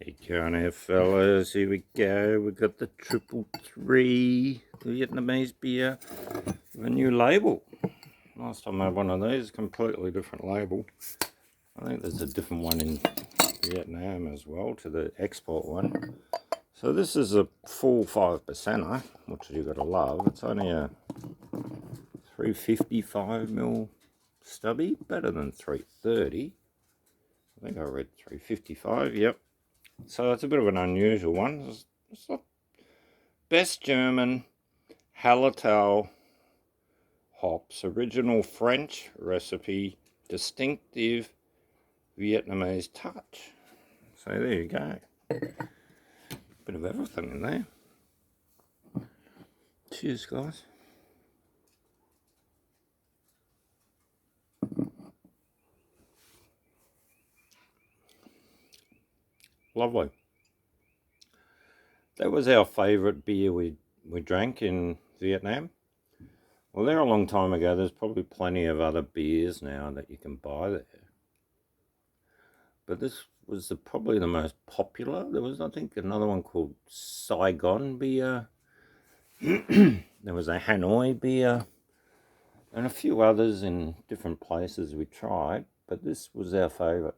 Hey, on here, fellas. Here we go. We got the 333 Vietnamese beer with a new label. Last time I had one of these, completely different label. I think there's a different one in Vietnam as well to the export one. So this is a full 5%er, which you gotta love. It's only a 355ml stubby, better than 330. I think I read 355. Yep. So it's a bit of an unusual one. It's not best German Hallertau hops, original French recipe, distinctive Vietnamese touch. So there you go. Bit of everything in there. Cheers, guys. Lovely. That was our favourite beer we drank in Vietnam. Well, they're a long time ago. There's probably plenty of other beers now that you can buy there. But this was probably the most popular. There was, I think, another one called Saigon beer. There was a Hanoi beer. And a few others in different places we tried. But this was our favourite.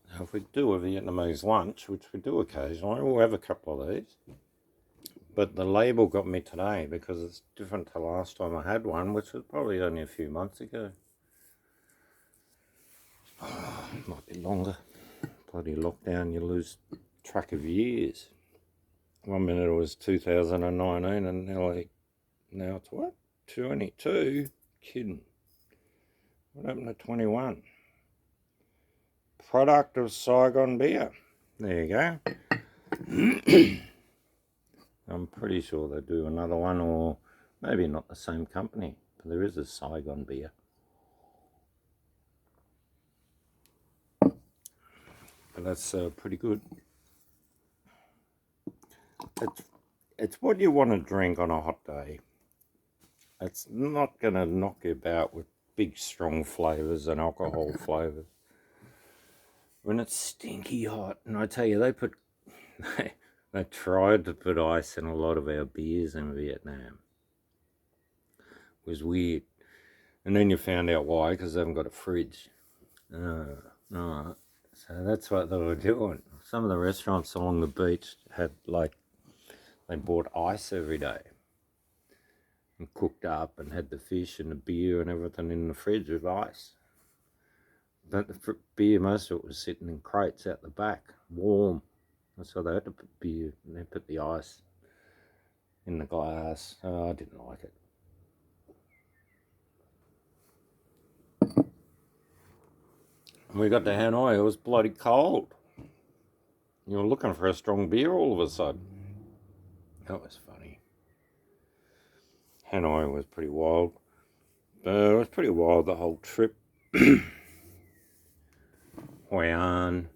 Now, if we do a Vietnamese lunch, which we do occasionally, we'll have a couple of these. But the label got me today because it's different to last time I had one, which was probably only a few months ago. Oh, might be longer. Bloody lockdown, you lose track of years. 1 minute it was 2019 and now it's what? 22? Kidding. What happened to 21? Product of Saigon beer. There you go. I'm pretty sure they do another one, or maybe not the same company, but there is a Saigon beer. But that's pretty good. It's what you want to drink on a hot day. It's not going to knock you about with big strong flavours and alcohol flavours. When it's stinky hot, and I tell you, they tried to put ice in a lot of our beers in Vietnam. It was weird. And then you found out why, because they haven't got a fridge. Alright. So that's what they were doing. Some of the restaurants along the beach had, they bought ice every day. And cooked up and had the fish and the beer and everything in the fridge with ice. But the beer, most of it was sitting in crates out the back, warm. That's why they had to put beer, and they put the ice in the glass. Oh, I didn't like it. And we got to Hanoi, it was bloody cold. You were looking for a strong beer all of a sudden. That was funny. Hanoi was pretty wild. It was pretty wild the whole trip. Hoi An.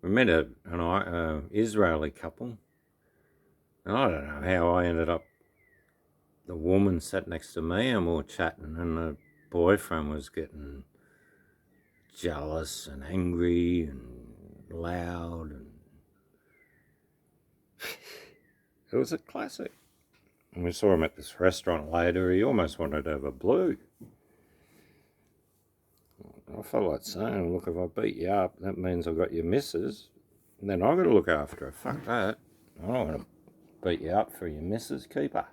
We met an Israeli couple. And I don't know how I ended up. The woman sat next to me and we were chatting, and the boyfriend was getting jealous and angry and loud, and it was a classic. And we saw him at this restaurant later. He almost wanted to have a blue. I felt like saying, look, if I beat you up, that means I've got your missus, and then I've got to look after her. Fuck that. I don't want to beat you up for your missus. Keep her.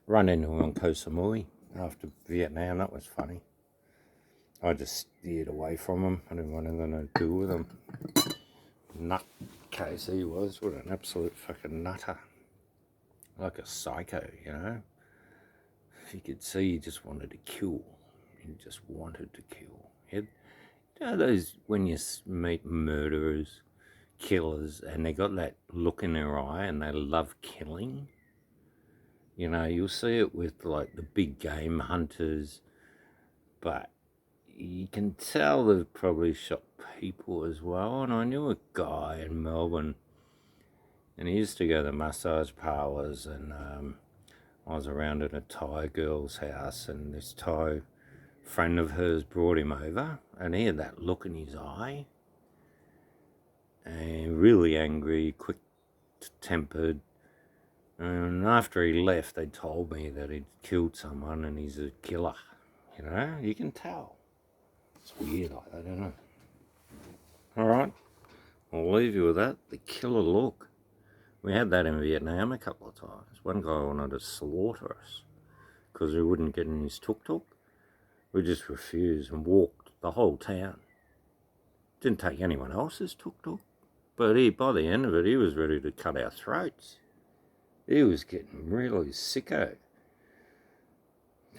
Run into him on Koh Samui after Vietnam. That was funny. I just steered away from him. I didn't want anything to do with him. Nutcase he was. What an absolute fucking nutter. Like a psycho, you know. If you could see, he just wanted to kill. He just wanted to kill. You know those, when you meet murderers, killers, and they got that look in their eye and they love killing? You know, you'll see it with like the big game hunters, but you can tell they've probably shot people as well. And I knew a guy in Melbourne, and he used to go to massage parlours and I was around at a Thai girl's house, and this Thai friend of hers brought him over, and he had that look in his eye, and really angry, quick-tempered. And after he left, they told me that he'd killed someone, and he's a killer. You know, you can tell. It's weird, I don't know. All right, I'll leave you with that. The killer look. We had that in Vietnam a couple of times. One guy wanted to slaughter us because we wouldn't get in his tuk-tuk. We just refused and walked the whole town. Didn't take anyone else's tuk-tuk. But by the end of it, he was ready to cut our throats. He was getting really sicko.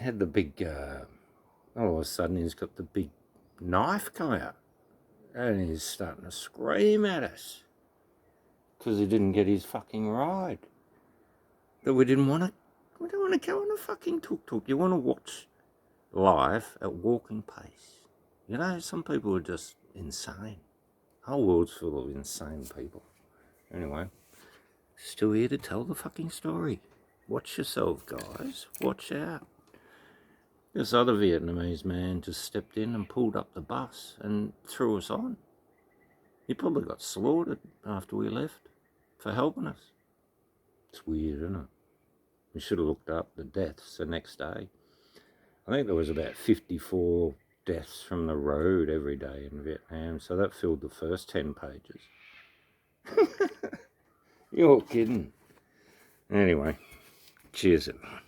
Had the big, all of a sudden he's got the big knife come out. And he's starting to scream at us. Because he didn't get his fucking ride. That we don't want to go on a fucking tuk-tuk. You want to watch life at walking pace. You know, some people are just insane. The whole world's full of insane people. Anyway, still here to tell the fucking story. Watch yourself, guys. Watch out. This other Vietnamese man just stepped in and pulled up the bus and threw us on. He probably got slaughtered after we left for helping us. It's weird, isn't it? We should have looked up the deaths the next day. I think there was about 54 deaths from the road every day in Vietnam, so that filled the first 10 pages. You're kidding. Anyway, cheers everyone.